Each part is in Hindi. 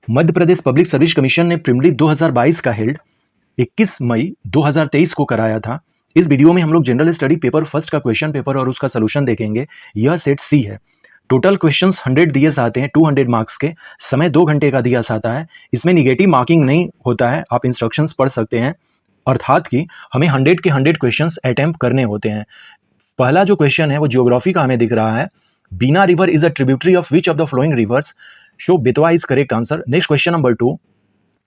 मध्य प्रदेश पब्लिक सर्विस कमीशन ने प्रीलिमरी 2022 का हेल्ड 21 मई 2023 को कराया था। इस वीडियो में हम लोग जनरल स्टडी पेपर फर्स्ट का क्वेश्चन पेपर और उसका सोल्यूशन देखेंगे। यह सेट सी है। टोटल क्वेश्चंस 100 दिए जाते हैं, 200 मार्क्स के। समय 2 घंटे का दिया जाता है। इसमें निगेटिव मार्किंग नहीं होता है, आप इंस्ट्रक्शंस पढ़ सकते हैं। अर्थात कि हमें 100 के 100 क्वेश्चंस अटेम्प्ट करने होते हैं। पहला जो क्वेश्चन है वो ज्योग्राफी का हमें दिख रहा है। Bina river is a tributary of which of the following rivers, so Betwa is correct answer. Next question number 2,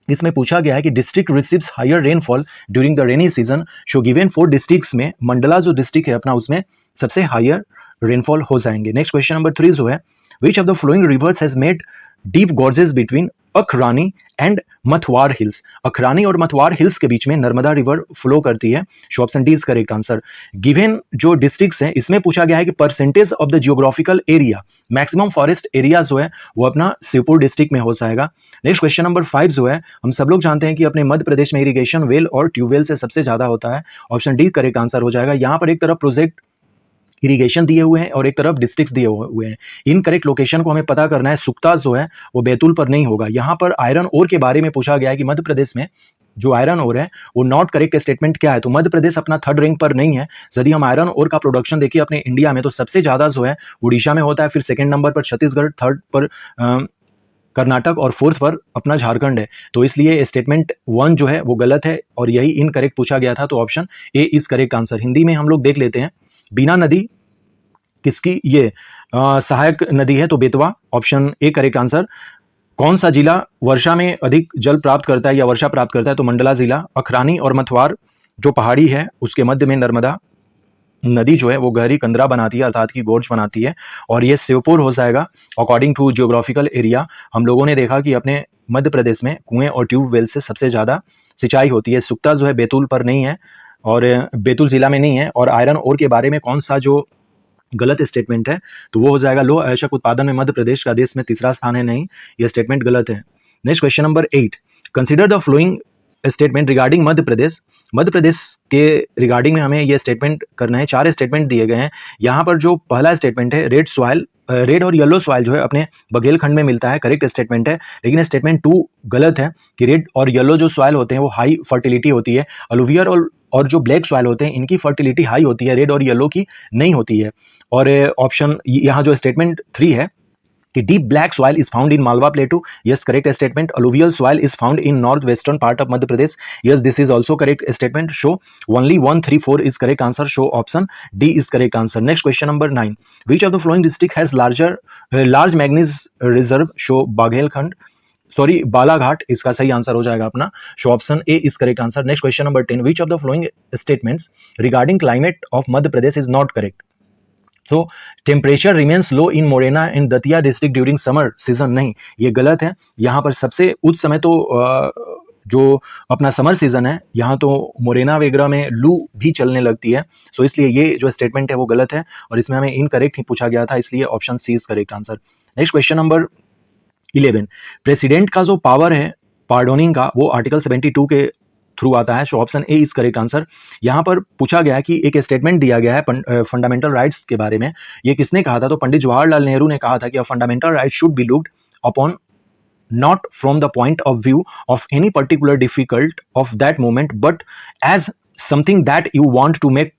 इसमें पूछा गया है कि district receives higher rainfall during the rainy season, so given 4 districts में मंडला जो डिस्ट्रिक्ट है अपना उसमें सबसे हायर रेनफॉल हो जाएंगे। नेक्स्ट क्वेश्चन नंबर 3 जो है, which of the following rivers has made deep gorges between Akhrani and Mathwar hills. Akhrani और मथवार हिल्स के बीच में नर्मदा रिवर फ्लो करती है। Show option D is correct answer. Given जो डिस्ट्रिक्ट्स हैं इसमें पूछा गया है कि percentage of the geographical area, maximum forest area जो है वो अपना शिवपुर डिस्ट्रिक्ट में हो जाएगा। नेक्स्ट क्वेश्चन नंबर 5 जो है, हम सब लोग जानते हैं कि अपने मध्य प्रदेश में इरिगेशन वेल और ट्यूबवेल से सबसे ज्यादा होता है। ऑप्शन डी करेक्ट आंसर हो जाएगा। यहाँ पर एक तरफ प्रोजेक्ट इरिगेशन दिए हुए हैं और एक तरफ डिस्ट्रिक्ट्स दिए हुए हैं। इन करेक्ट लोकेशन को हमें पता करना है। सुक्ता जो है वो बैतूल पर नहीं होगा। यहाँ पर आयरन ओर के बारे में पूछा गया है कि मध्य प्रदेश में जो आयरन ओर है वो नॉट करेक्ट स्टेटमेंट क्या है। तो मध्य प्रदेश अपना 3rd रैंक पर नहीं है। यदि हम आयरन ओर का प्रोडक्शन देखिए अपने इंडिया में तो सबसे ज्यादा जो है उड़ीसा में होता है, फिर 2nd नंबर पर छत्तीसगढ़, 3rd पर कर्नाटक और 4th पर अपना झारखंड है। तो इसलिए स्टेटमेंट 1 जो है वो गलत है और यही इनकरेक्ट पूछा गया था। तो option A is correct answer. Hindi में हम लोग देख लेते हैं। बीना नदी किसकी ये सहायक नदी है, तो Betwa. Option A correct answer. कौन सा जिला वर्षा में अधिक जल प्राप्त करता है या वर्षा प्राप्त करता है, तो मंडला जिला। अखरानी और मथवार जो पहाड़ी है उसके मध्य में नर्मदा नदी जो है वो गहरी कंदरा बनाती है, अर्थात की गोर्ज बनाती है, और ये शिवपुर हो जाएगा। अकॉर्डिंग टू जियोग्राफिकल एरिया हम लोगों ने देखा कि अपने मध्य प्रदेश में कुएं और ट्यूबवेल से सबसे ज्यादा सिंचाई होती है। सुक्ता जो है बैतूल पर नहीं है और बैतूल जिला में नहीं है। और आयरन ओर के बारे में कौन सा जो गलत स्टेटमेंट है, तो वो हो जाएगा लोह अयस्क उत्पादन में मध्य प्रदेश का देश में 3रा स्थान है, नहीं, यह स्टेटमेंट गलत है। Next question number 8, consider the following statement regarding Madhya Pradesh. Madhya Pradesh के रिगार्डिंग में हमें यह स्टेटमेंट करना है। 4 स्टेटमेंट दिए गए हैं। यहाँ पर जो पहला स्टेटमेंट है, रेड और येलो सॉइल जो है अपने बघेलखंड में मिलता है, करेक्ट स्टेटमेंट है। लेकिन स्टेटमेंट 2 गलत है कि रेड और येलो जो सॉइल होते हैं वो हाई फर्टिलिटी होती है। अलुवियल और जो ब्लैक सॉइल होते हैं इनकी फर्टिलिटी हाई होती है, रेड और येलो की नहीं होती है। और ऑप्शन यहाँ जो स्टेटमेंट 3 है कि deep black soil is found in Malwa plateau, yes correct statement. Alluvial soil is found in north western part of Madhya Pradesh, yes this is also correct statement. So only 1, 3, 4 is correct answer. So option D is correct answer. Next question number 9, which of the following district has large manganese reserve, so Baghelkhand, sorry Balaghat इसका सही आंसर हो जाएगा अपना। Show option A is correct answer. Next question number 10, which of the flowing statements regarding climate of Madhya Pradesh is not correct. So temperature remains low in Morena and Datia district during summer season, नहीं, ये गलत है। यहाँ पर सबसे उच्च समय तो जो अपना समर सीजन है, यहाँ तो मोरेना वगैरह में लू भी चलने लगती है। सो इसलिए ये जो स्टेटमेंट है वो गलत है और इसमें हमें इनकरेक्ट ही पूछा गया था, इसलिए option C is correct answer. Next question number 11, president का जो पावर है पार्डोनिंग का वो आर्टिकल 72 के थ्रू आता है। So option A is correct answer. यहाँ पर पूछा गया है कि एक स्टेटमेंट दिया गया है फंडामेंटल राइट्स के बारे में, ये किसने कहा था, तो पंडित जवाहरलाल नेहरू ने कहा था कि fundamental right should be looked upon not from the point of view of any particular difficult of that moment but as something that you want to make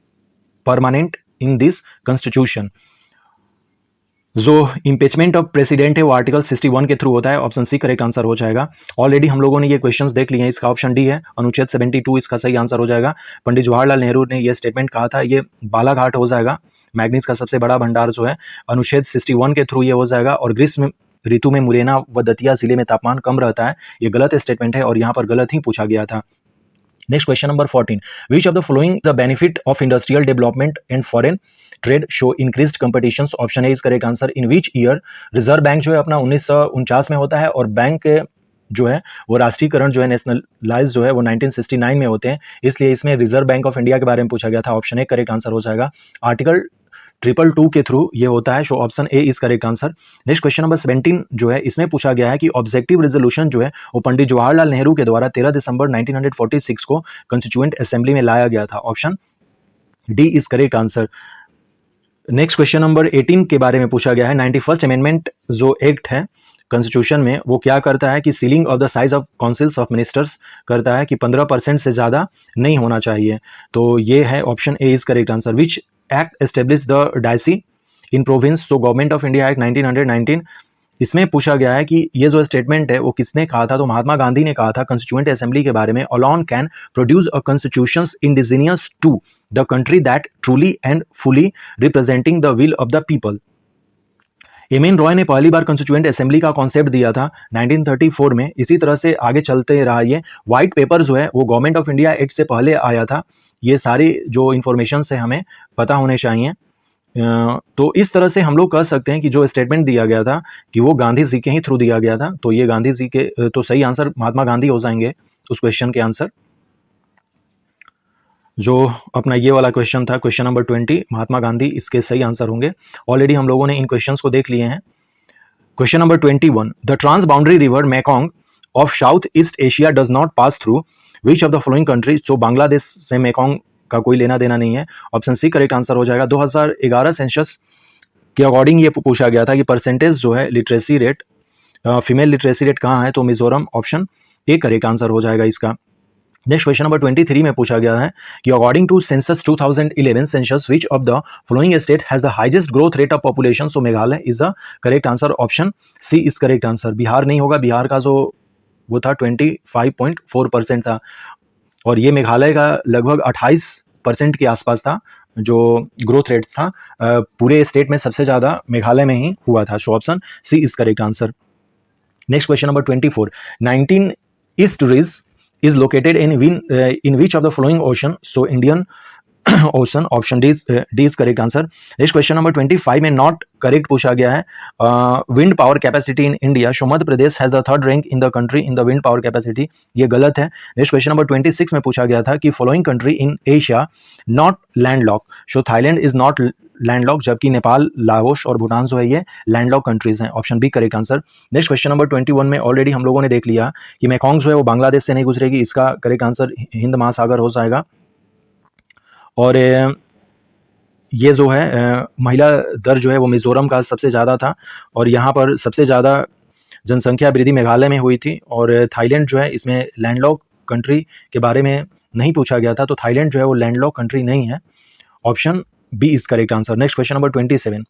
permanent in this constitution। जो इम्पीचमेंट ऑफ प्रेसिडेंट है वो आर्टिकल 61 के थ्रू होता है। ऑप्शन सी करेक्ट आंसर हो जाएगा। ऑलरेडी हम लोगों ने ये क्वेश्चंस देख लिए हैं, इसका ऑप्शन डी है, अनुच्छेद 72 इसका सही आंसर हो जाएगा। पंडित जवाहरलाल नेहरू ने ये स्टेटमेंट कहा था, ये बालाघाट हो जाएगा, मैग्नीज का सबसे बड़ा भंडार जो है, अनुच्छेद 61 के थ्रू ये हो जाएगा। और ग्रीष्म ऋतु में मुरैना व दतिया जिले में तापमान कम रहता है, ये गलत स्टेटमेंट है और यहाँ पर गलत ही पूछा गया था। Next question number 14, which of the following the benefit of industrial development and foreign trade show increased competition. Option A is correct answer. In which year reserve bank जो है अपना 1949 में होता है और बैंक जो है वो राष्ट्रीयकरण जो है नेशनलाइज जो है वो 1969 में होते हैं, इसलिए इसमें रिजर्व बैंक ऑफ इंडिया के बारे में पूछा गया था। ऑप्शन ए करेक्ट आंसर हो जाएगा। आर्टिकल 222 के थ्रू ये होता है। So option A is correct answer. Next question number 17 जो है, इसमें पूछा गया है कि ऑब्जेक्टिव रेजोल्यूशन जो है वो पंडित जवाहरलाल नेहरू के द्वारा 13 दिसंबर 1946 को कॉन्स्टिट्यूएंट असेंबली में लाया गया था। Option D is correct answer. Next question number 18 के बारे में पूछा गया है। 91st अमेंडमेंट जो एक्ट है कॉन्स्टिट्यूशन में वो क्या करता है कि ceiling of the size of councils of ministers करता है कि 15% से ज़्यादा नहीं होना चाहिए। तो ये है option A is correct answer. Which act establish the Dicey in province? तो गवर्नमेंट ऑफ इंडिया एक्ट 1919, इसमें पूछा गया है कि ये जो स्टेटमेंट है वो किसने कहा था? तो महात्मा गांधी ने कहा था कॉन्स्टिट्यूएंट असेंबली के बारे में, alone can produce a constitutions indigenous to the country that truly and fully representing the will of the people. M N Roy ने पहली बार कॉन्स्टिट्यूएंट असेंबली का कॉन्सेप्ट दिया था 1934 में। इसी तरह से आगे चलते रहा। ये व्हाइट पेपर जो है वो गवर्नमेंट ऑफ इंडिया एक्ट से पहले आया था। ये सारी जो इन्फॉर्मेशन है हमें पता होने चाहिए। तो इस तरह से हम लोग कह सकते हैं कि जो स्टेटमेंट दिया गया था कि वो गांधी जी के ही थ्रू दिया गया था। तो ये गांधी जी के, तो सही आंसर महात्मा गांधी हो जाएंगे उस क्वेश्चन के आंसर। जो अपना ये वाला क्वेश्चन था, क्वेश्चन नंबर 20, महात्मा गांधी इसके सही आंसर होंगे। ऑलरेडी हम लोगों ने इन क्वेश्चंस को देख लिए हैं। Question number 21, the trans boundary river Mekong of south east Asia does not pass through which of the following countries? तो बांग्लादेश से मेकोंग का कोई लेना देना नहीं है। ऑप्शन सी करेक्ट आंसर हो जाएगा। 2011 सेंसस के अकॉर्डिंग ये पूछा गया था कि परसेंटेज जो है literacy rate, female literacy rate कहाँ है? तो Mizoram, option A correct answer हो जाएगा इसका। नेक्स्ट क्वेश्चन नंबर 23 में पूछा गया है कि according to census 2011 census which of the following state has the highest growth rate of population? So Meghalaya is the correct answer. Option C is correct answer. Bihar नहीं होगा, बिहार का जो वो था 25.4% था और ये मेघालय का लगभग 28% के आसपास था जो ग्रोथ रेट था। पूरे स्टेट में सबसे ज़्यादा मेघालय में ही हुआ था। So option C is correct answer. Next question number 24, 19 east ridge is located in which of the following ocean? So Indian ocean, option D is correct answer. Next question number 25 में नॉट करेक्ट पूछा गया है। Wind power capacity in India, show Madhya Pradesh has the third rank in the country in the wind power capacity, ये गलत है। नेक्स्ट क्वेश्चन नंबर 26 में पूछा गया था कि following country in Asia not landlock? So Thailand is not landlock, जबकि नेपाल, लाओस और भूटान जो है ये लैंडलॉक कंट्रीज हैं। Option B correct answer. Next question number 21 में ऑलरेडी हम लोगों ने देख लिया कि मेकोंग जो है वो बांग्लादेश से नहीं गुजरेगी, इसका करेक्ट आंसर हिंद महासागर हो जाएगा। और ये जो है महिला दर जो है वो मिजोरम का सबसे ज़्यादा था और यहाँ पर सबसे ज़्यादा जनसंख्या वृद्धि मेघालय में हुई थी। और थाईलैंड जो है इसमें लैंडलॉक कंट्री के बारे में नहीं पूछा गया था, तो थाईलैंड जो है वो लैंडलॉक कंट्री नहीं है। Option B is correct answer. Next question number 27,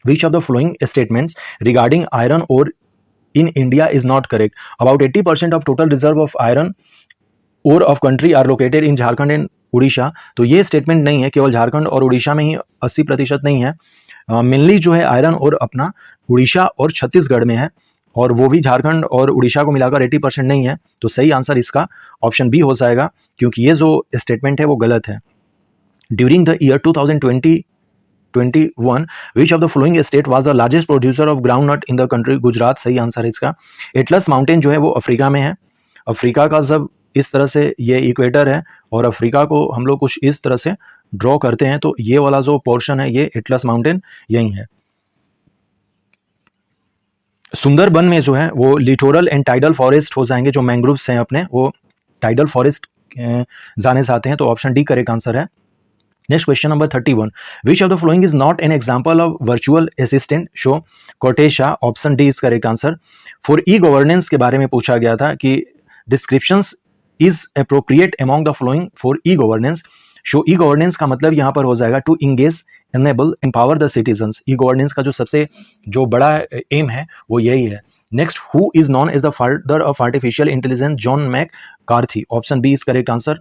which of the following statements regarding iron ore in India is not correct? About 80% of total reserve of iron ore of country are located in Jharkhand and Orissa. तो ये स्टेटमेंट नहीं है, केवल झारखंड और उड़ीसा में ही 80% नहीं है। मेनली जो है आयरन और अपना उड़ीसा और छत्तीसगढ़ में है और वो भी झारखंड और उड़ीसा को मिलाकर 80% नहीं है। तो सही आंसर इसका ऑप्शन बी हो जाएगा, क्योंकि ये जो स्टेटमेंट है वो गलत है। During the year 2020-21 which of the following state was the largest producer of ground nut in the country? Gujarat सही आंसर है इसका। एटलस माउंटेन जो है वो अफ्रीका में है। अफ्रीका का जब इस तरह से ये इक्वेटर है और अफ्रीका को हम लोग कुछ इस तरह से ड्रॉ करते हैं, तो ये वाला जो पोर्शन है ये एटलस माउंटेन यही है। सुंदरबन में जो है वो लिटोरल एंड टाइडल फॉरेस्ट हो जाएंगे, जो मैंग्रोव्स हैं अपने वो टाइडल फॉरेस्ट जाने जाते हैं। तो ऑप्शन डी करेक्ट आंसर है। Next question number 31, which of the following is not an example of virtual assistant? So कोटेशा, option D is correct answer. For E governance के बारे में पूछा गया था कि descriptions is appropriate among the following for E governance? So E governance का मतलब यहाँ पर हो जाएगा to engage, enable, empower the citizens. E governance का जो बड़ा एम है वो यही है। Next, who is known as the father of artificial intelligence? John McCarthy, option B is correct answer.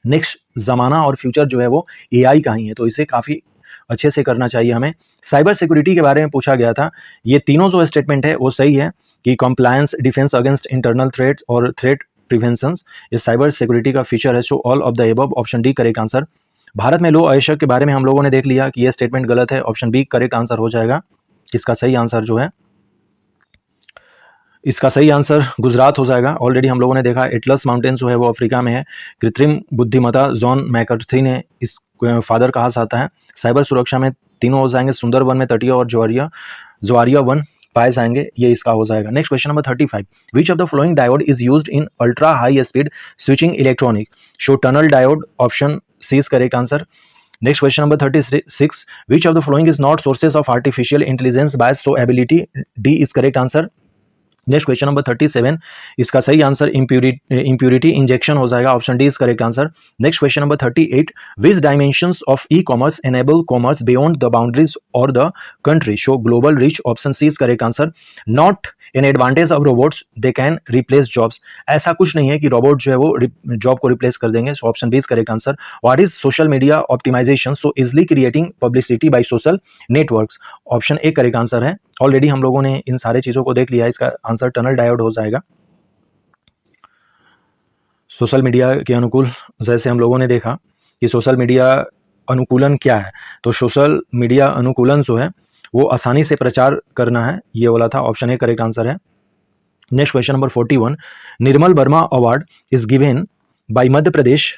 Next, जमाना और फ्यूचर जो है वो एआई का ही है, तो इसे काफ़ी अच्छे से करना चाहिए हमें। साइबर सिक्योरिटी के बारे में पूछा गया था। ये तीनों जो स्टेटमेंट है वो सही है कि compliance, defence against internal threat और थ्रेट प्रिवेंशन ये साइबर सिक्योरिटी का फीचर है। So all of the above, option D correct answer. Bharat में लो अयशक के बारे में हम लोगों ने देख लिया कि ये स्टेटमेंट गलत है। ऑप्शन बी करेक्ट आंसर हो जाएगा। इसका सही आंसर जो है, इसका सही आंसर गुजरात हो जाएगा। ऑलरेडी हम लोगों ने देखा एटलस माउंटेन जो है वो अफ्रीका में है। कृत्रिम बुद्धिमत्ता जॉन मैककार्थी ने इस फादर कहा जाता है। साइबर सुरक्षा में तीनों हो जाएंगे, सुंदरबन में तटीय और ज्वारिया वन पाए जाएंगे, ये इसका हो जाएगा। Next question number 35, which of the following diode is used in ultra high speed switching electronic? So tunnel diode, option C is correct answer. Next question number 36, which of the following is not sources of artificial intelligence by so ability, D is correct answer. Next question number 37, इसका सही आंसर इम्प्यूरिटी इंजेक्शन हो जाएगा, option D is correct answer. Next question number 38, which dimensions of E commerce enable commerce beyond the boundaries और the country, so global reach, option C is correct answer. Not an advantage of robots, they can replace jobs, ऐसा कुछ नहीं है कि रोबोट जो है वो जॉब को रिप्लेस कर देंगे, so option B is correct answer. What is social media optimisation, so easily creating publicity by social networks, option A correct answer है। ऑलरेडी हम लोगों ने इन सारे चीजों को देख लिया है, इसका आंसर टनल डायोड हो जाएगा। सोशल मीडिया के अनुकूल जैसे हम लोगों ने देखा कि सोशल मीडिया अनुकूलन क्या है, तो सोशल मीडिया अनुकूलन जो है वो आसानी से प्रचार करना है, ये वाला था, ऑप्शन ए करेक्ट आंसर है। Next question number 41, Nirmal Verma award is given by Madhya Pradesh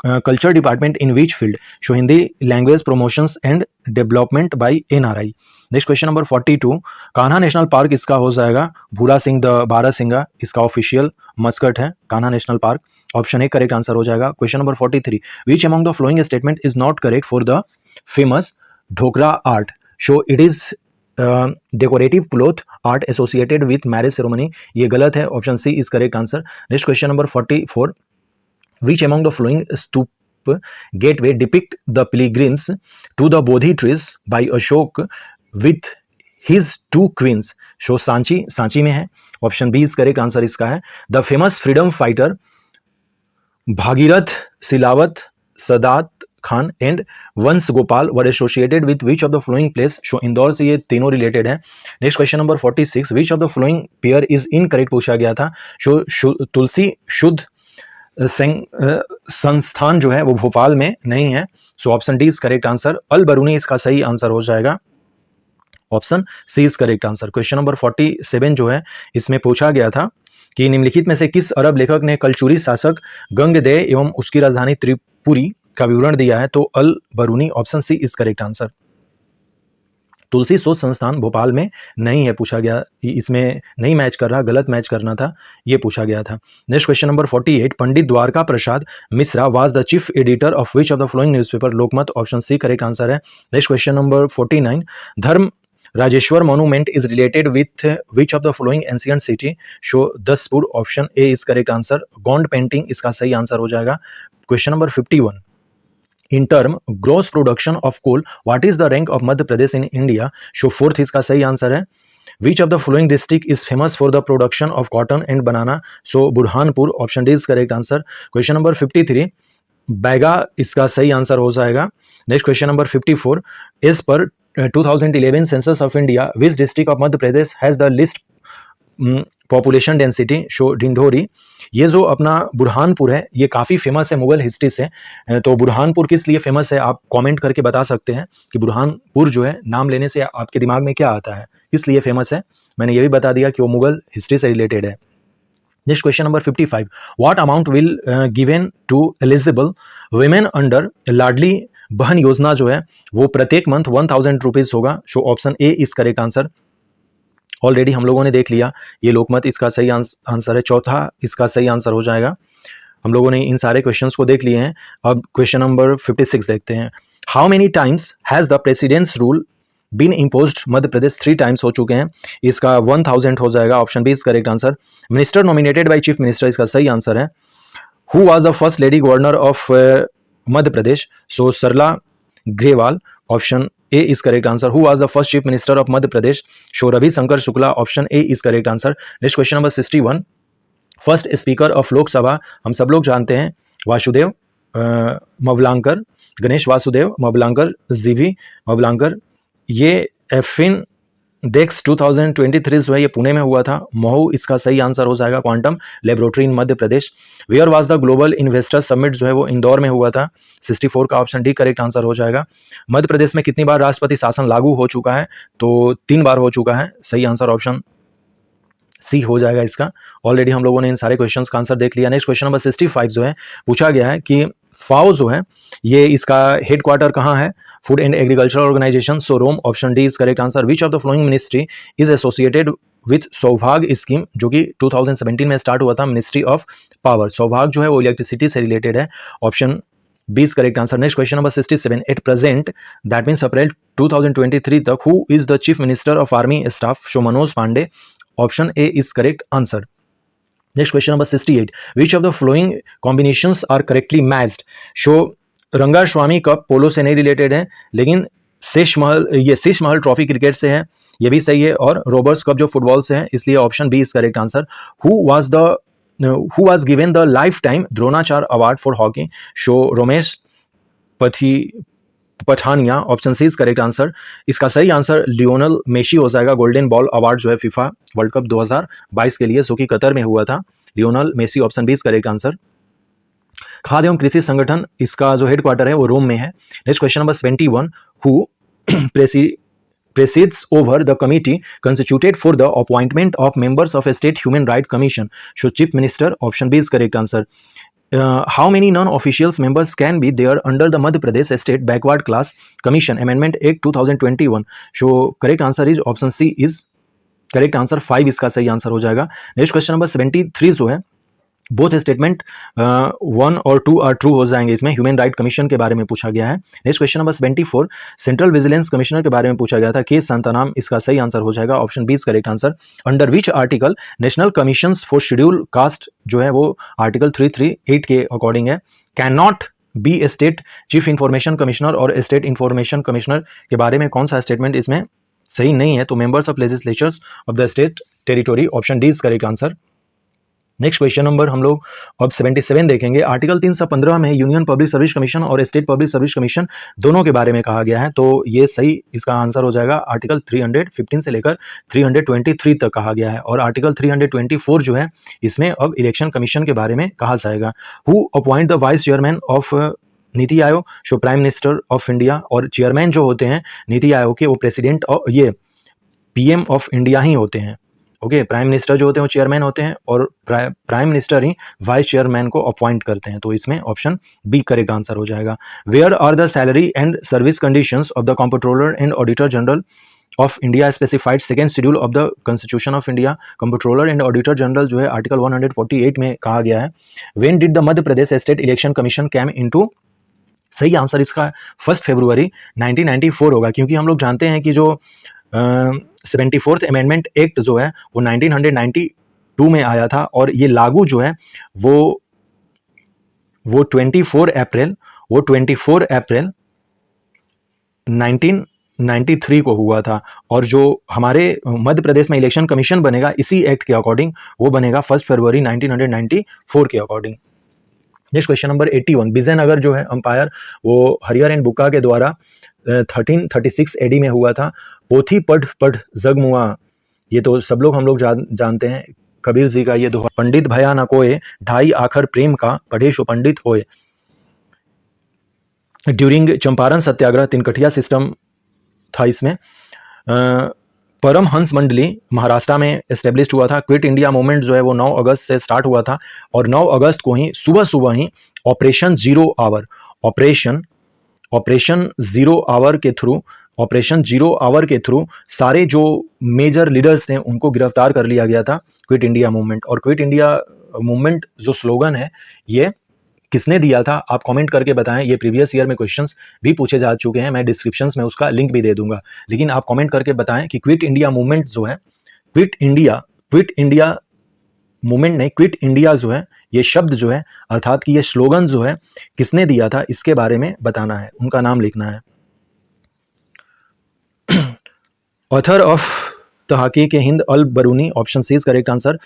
culture department in which field, show Hindi language promotions and development bye NRI. Next question number 42, Kanha national park इसका हो जाएगा भूरा सिंह द बारहसिंगा, इसका ऑफिशियल मस्कट है Kanha national park, option A correct answer हो जाएगा। Question number 43, which among the following statement is not correct for the famous Dhokra art, so it is decorative cloth art associated with marriage ceremony, ये गलत है, option C is correct answer. Next question number 44, which among the following stup gateway depict the pilgrims to the Bodhi trees by Ashok with his two queens, so Sanchi में है, option B is correct answer इसका है। The famous freedom fighter Bhagirath Silawat, Saadat Khan and Vansh Gopal वर associated with which of the following place, so Indore से ये तीनों रिलेटेड है। Next question number 46, which of the following pair is incorrect पूछा गया था, शो तुलसी शुद्ध संस्थान जो है वो भोपाल में नहीं है, so option D is correct answer. Al Biruni इसका सही आंसर हो जाएगा, option C is correct answer. Question number 47 जो है इसमें पूछा गया था कि निम्नलिखित में से किस अरब लेखक ने कलचुरी शासक गंगदेय एवं उसकी राजधानी त्रिपुरी का विवरण दिया है, तो Al Beruni, option C is correct answer. Tulsi Shodh Sansthan Bhopal में नहीं है पूछा गया, इसमें नहीं मैच कर रहा, गलत मैच करना था, ये पूछा गया था। Next question number 48, Pandit Dwarka Prasad Mishra was the chief editor of which of the following newspaper, Lokmat, option C correct answer है। Next question number 49, Dharma Rajeshwar monument is related with which of the following ancient city, so Daspur, option A is correct answer. Gond painting इसका सही आंसर हो जाएगा। Question number 51, in term gross production of coal what is the rank of Madhya Pradesh in India, show fourth इसका सही आंसर है। which of the following district is famous for the production of cotton and banana, so Burhanpur, option D is correct answer. Question number 53, Baiga इसका सही आंसर हो जाएगा। नेक्स्ट क्वेश्चन नंबर 54, एज पर 2011 census of India which district of Madhya Pradesh has the least population density, so Dindori. ये जो अपना बुरहानपुर है ये काफ़ी फेमस है मुगल हिस्ट्री से, तो बुरहानपुर किस लिए फेमस है आप कमेंट करके बता सकते हैं कि बुरहानपुर जो है नाम लेने से आपके दिमाग में क्या आता है, किस लिए फेमस है, मैंने ये भी बता दिया कि वो मुगल हिस्ट्री से रिलेटेड है। Next question number 55, what amount will given to eligible women under Ladli Behna Yojana जो है वो प्रत्येक मंथ 1000 रुपीज होगा, so option A is correct answer. Already हम लोगों ने देख लिया, ये लोकमत इसका सही आंसर है, चौथा इसका सही आंसर हो जाएगा। हम लोगों ने इन सारे क्वेश्चंस को देख लिए हैं। अब क्वेश्चन नंबर 56 देखते हैं। How many times has the presidents rule been imposed, Madhya Pradesh 3 times हो चुके हैं, इसका 1000 हो जाएगा, option B is correct answer. Minister nominated by chief minister इसका सही आंसर है। Who was the first lady governor of Madhya Pradesh, so Sarla Grewal, option A is correct answer. Who was the first chief minister of Madhya Pradesh, so Ravi Shankar Shukla, option A is correct answer. Next question number 61, first speaker of Lok Sabha हम सब लोग जानते हैं वासुदेव मवलांकर, गणेश वासुदेव मवलांकर, जीवी मवलांकर। ये एफिन डेक्स 2023 जो है ये पुणे में हुआ था, महू इसका सही आंसर हो जाएगा। Quantum laboratory in Madhya Pradesh. Where was the global investor summit जो है वो इंदौर में हुआ था, 64 का ऑप्शन डी करेक्ट आंसर हो जाएगा। मध्य प्रदेश में कितनी बार राष्ट्रपति शासन लागू हो चुका है, तो 3 बार हो चुका है, सही आंसर ऑप्शन सी हो जाएगा इसका। ऑलरेडी हम लोगों ने इन सारे क्वेश्चंस का आंसर देख लिया। नेक्स्ट क्वेश्चन नंबर 65 जो है पूछा गया है कि फाओ जो है ये इसका हेडक्वार्टर कहाँ है, food and agriculture organisation, so Rome, option D is correct answer. Which of the following ministry is associated with Saubhagya scheme, जो कि 2017 में स्टार्ट हुआ था, मिनिस्ट्री ऑफ पावर। सौभाग्य जो है वो इलेक्ट्रिसिटी से रिलेटेड है, option B is correct answer. Next question number 67, at present that means April 2023 तक who is the chief minister of army staff? So Manoj Pande, option A is correct answer. Next question number 68. Which of the following combinations are correctly matched? Show Rangaswamy cup पोलो से नहीं रिलेटेड है, लेकिन शीश महल ट्रॉफी क्रिकेट से है, ये भी सही है, और रोबर्ट्स कप जो फुटबॉल से है, इसलिए option B is correct answer. Who was given the life time Dronacharya award for hockey? So Romesh Pathania, option C is correct answer. इसका सही आंसर लियोनल मेसी हो जाएगा। गोल्डन बॉल अवार्ड जो है फीफा वर्ल्ड कप 2022 के लिए, जो कि कतर में हुआ था, Lionel Messi, option B is correct answer. खाद्य एवं कृषि संगठन, इसका जो हेडक्वार्टर है वो रोम में है। Next question number 71, who presides over the committee constituted for the appointment of members of a state human rights commission? So chief minister, option B is correct answer. How many non-official members can be there under the Madhya Pradesh State Backward Class Commission Amendment Act 2021? So correct answer is option C is correct answer, 5 इसका सही आंसर हो जाएगा। नेक्स्ट क्वेश्चन नंबर 73 जो है, बोथ स्टेटमेंट 1 और 2 आर ट्रू हो जाएंगे। इसमें ह्यूमन राइट कमीशन के बारे में पूछा गया है। Next question number 74, central vigilance commissioner के बारे में पूछा गया था, के शांताराम, इसका सही आंसर हो जाएगा, option B is correct answer. Under which article national commission for schedule caste जो है वो आर्टिकल 338 के अकॉर्डिंग है, can not be state chief information commissioner और स्टेट इंफॉर्मेशन कमिश्नर के बारे में कौन सा स्टेटमेंट इसमें सही नहीं है? तो members of legislatures of the state territory, option D is correct answer. Next question number हम लोग अब 77 देखेंगे। आर्टिकल 315 में यूनियन पब्लिक सर्विस कमीशन और स्टेट पब्लिक सर्विस कमीशन दोनों के बारे में कहा गया है, तो ये सही इसका आंसर हो जाएगा। आर्टिकल 315 से लेकर 323 तक कहा गया है, और आर्टिकल 324 जो है इसमें अब इलेक्शन कमीशन के बारे में कहा जाएगा। Who appoint the vice chairman of NITI Aayog? So prime minister of India, और चेयरमैन जो होते हैं नीति आयोग के वो प्रेसिडेंट और ये पीएम ऑफ इंडिया ही होते हैं। ओके, प्राइम मिनिस्टर जो होते हैं वो चेयरमैन होते हैं, और प्राइम मिनिस्टर ही वाइस चेयरमैन को अपॉइंट करते हैं, तो इसमें ऑप्शन बी करेक्ट आंसर हो जाएगा। Where are the salary and service conditions of the comptroller and auditor general of India specified second schedule of the constitution of India? Comptroller and auditor general जो है आर्टिकल 148 में कहा गया है। When did the Madhya Pradesh state election commission came into? सही आंसर इसका 1 फरवरी 1994 होगा, क्योंकि हम लोग जानते हैं कि जो 74th अमेंडमेंट एक्ट जो है वो 1992 में आया था, और ये लागू जो है वो 24 अप्रैल 1993 को हुआ था, और जो हमारे मध्य प्रदेश में इलेक्शन कमीशन बनेगा इसी एक्ट के अकॉर्डिंग वो बनेगा 1 फरवरी 1994 के अकॉर्डिंग। नेक्स्ट क्वेश्चन नंबर 81, विजयनगर जो है अंपायर वो हरिहर एंड बुक्का के द्वारा 1336 एडी में हुआ था। पोथी पढ़ जगमुआ, ये तो सब लोग हम लोग जानते हैं, कबीर जी का ये दोहा। पंडित भया न कोय, ढाई आखर प्रेम का, पढ़े सो पंडित होए। ड्यूरिंग चंपारण सत्याग्रह तिनकठिया सिस्टम था इसमें। परमहंस मंडली महाराष्ट्र में एस्टेब्लिश हुआ था। क्विट इंडिया मूवमेंट जो है वो 9 अगस्त से स्टार्ट हुआ था, और 9 अगस्त को ही सुबह ही ऑपरेशन जीरो आवर के थ्रू सारे जो मेजर लीडर्स थे उनको गिरफ्तार कर लिया गया था क्विट इंडिया मूवमेंट। और क्विट इंडिया मूवमेंट जो स्लोगन है ये किसने दिया था, आप कमेंट करके बताएं। ये प्रीवियस ईयर में क्वेश्चंस भी पूछे जा चुके हैं, मैं डिस्क्रिप्शंस में उसका लिंक भी दे दूंगा, लेकिन आप कमेंट करके बताएं कि क्विट इंडिया मूवमेंट जो है, क्विट इंडिया जो है ये शब्द जो है, अर्थात कि ये स्लोगन जो है किसने दिया था, इसके बारे में बताना है, उनका नाम लिखना है। Author of Tahqiq Hind Al Beruni, option C is correct answer.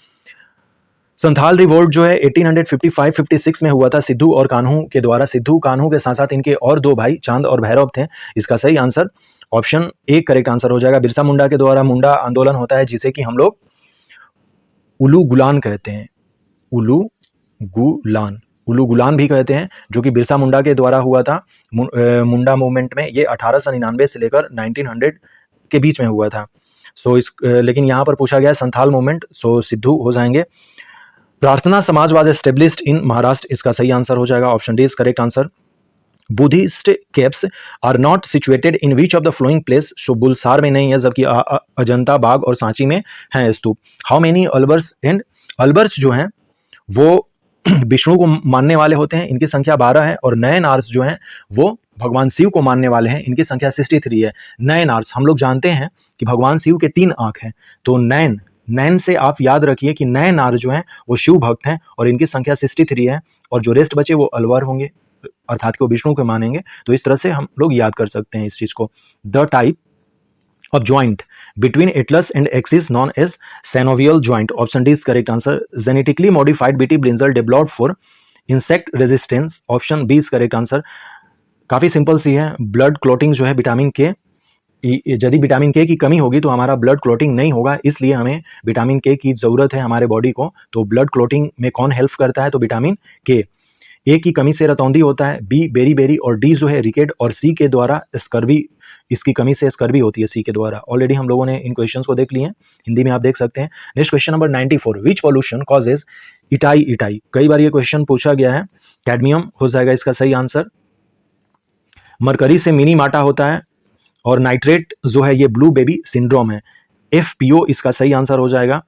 Santhal revolt जो है 1855-56 में हुआ था सिद्धू और कान्हू के द्वारा। सिद्धू कान्हू के साथ साथ इनके और 2 भाई चांद और भैरव थे, इसका सही answer option A correct answer हो जाएगा। बिरसा मुंडा के द्वारा मुंडा आंदोलन होता है, जिसे कि हम लोग उलू गुलान कहते हैं, उलू गुलान भी कहते हैं, जो कि बिरसा मुंडा के द्वारा हुआ था। मुंडा मूवमेंट में ये 1899 से लेकर 1900 के बीच में हुआ था। लेकिन यहाँ पर पूछा गया संथाल मूवमेंट, सो सिद्धू हो जाएंगे। प्रार्थना समाज वाज एस्टेब्लिश्ड इन महाराष्ट्र, इसका सही आंसर हो जाएगा, option D is correct answer. Buddhist caves are not situated in which of the following place? So Bulsar में नहीं है, जबकि अजंता बाग और सांची में है स्तूप। हाउ मेनी अल्बर्स जो हैं वो विष्णु को मानने वाले होते हैं, इनकी संख्या 12 है, और नयन आर्स जो हैं वो भगवान शिव को मानने वाले हैं, इनकी संख्या 63 है। नयन आर्स, हम लोग जानते हैं कि भगवान शिव के 3 आंख हैं, तो नैन से आप याद रखिए कि नयन आर जो हैं वो शिव भक्त हैं और इनकी संख्या 63 है, और जो रेस्ट बचे वो अलवर होंगे, अर्थात कि वो विष्णु को मानेंगे। तो इस तरह से हम लोग याद कर सकते हैं इस चीज को। The type of joint between atlas and axis known as synovial joint, option D is correct answer. Genetically modified BT brinjal developed for insect resistance, option B is correct answer. काफी सिंपल सी है, ब्लड क्लॉटिंग जो है विटामिन के, यदि विटामिन के की कमी होगी तो हमारा ब्लड क्लॉटिंग नहीं होगा, इसलिए हमें विटामिन के की जरूरत है हमारे बॉडी को। तो ब्लड क्लॉटिंग में कौन हेल्प करता है, तो विटामिन के। ए की कमी से रतौंधी होता है, बी बेरी, और डी जो है रिकेट, और सी के द्वारा स्कर्वी, इसकी कमी से स्कर्वी होती है सी के द्वारा। ऑलरेडी हम लोगों ने इन क्वेश्चंस को देख लिए हैं, हिंदी में आप देख सकते हैं। नेक्स्ट क्वेश्चन नंबर 94, विच पॉल्यूशन कॉजेज इटाई। कई बार ये क्वेश्चन पूछा गया है, कैडमियम हो जाएगा इसका सही आंसर। मरकरी से मिनी माटा होता है, और नाइट्रेट जो है ये ब्लू बेबी सिंड्रोम है, FPO इसका सही आंसर हो जाएगा।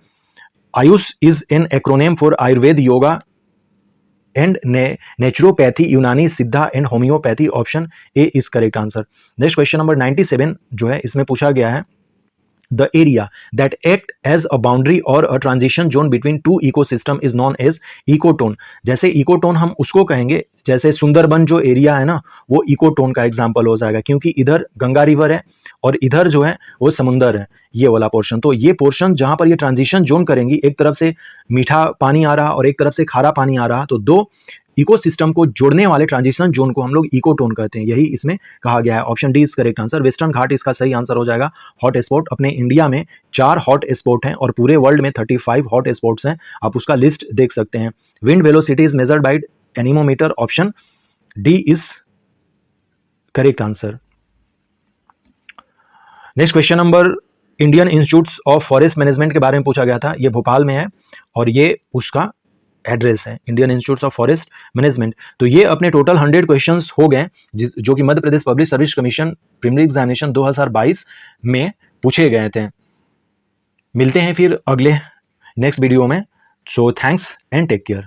AYUSH is an acronym for Ayurveda, yoga and naturopathy, Unani, Siddha and homeopathy, option A is correct answer. Next question number 97 जो है इसमें पूछा गया है, the area that act as a boundary और a transition zone between two ecosystem is known as ecotone. जैसे इकोटोन हम उसको कहेंगे, जैसे सुंदरबन जो एरिया है ना वो इकोटोन का एग्जाम्पल हो जाएगा, क्योंकि इधर गंगा रिवर है और इधर जो है वो समुंदर है, ये वाला पोर्शन। तो ये पोर्शन जहां पर ये ट्रांजिशन जोन करेंगी, एक तरफ से मीठा पानी आ रहा और एक तरफ से खारा पानी आ रहा, तो दो इकोसिस्टम को जोड़ने वाले ट्रांजिशन जोन को हम लोग इकोटोन कहते हैं, यही इसमें कहा गया है। Option D is correct answer. Western Ghat इसका सही आंसर हो जाएगा। हॉट स्पॉट, अपने इंडिया में 4 हॉट स्पॉट हैं और पूरे वर्ल्ड में 35 हॉट स्पॉट्स हैं, आप उसका लिस्ट देख सकते हैं। Wind velocity is measured by anemometer, option D is correct answer. Next question number, Indian institute of forest management के बारे में पूछा गया था, ये भोपाल में है और ये उसका एड्रेस है, Indian institute of forest management. तो ये अपने टोटल 100 क्वेश्चंस हो गए जो कि Madhya Pradesh public service commission preliminary examination 2022 में पूछे गए थे। मिलते हैं फिर अगले नेक्स्ट वीडियो में। So thanks and take care.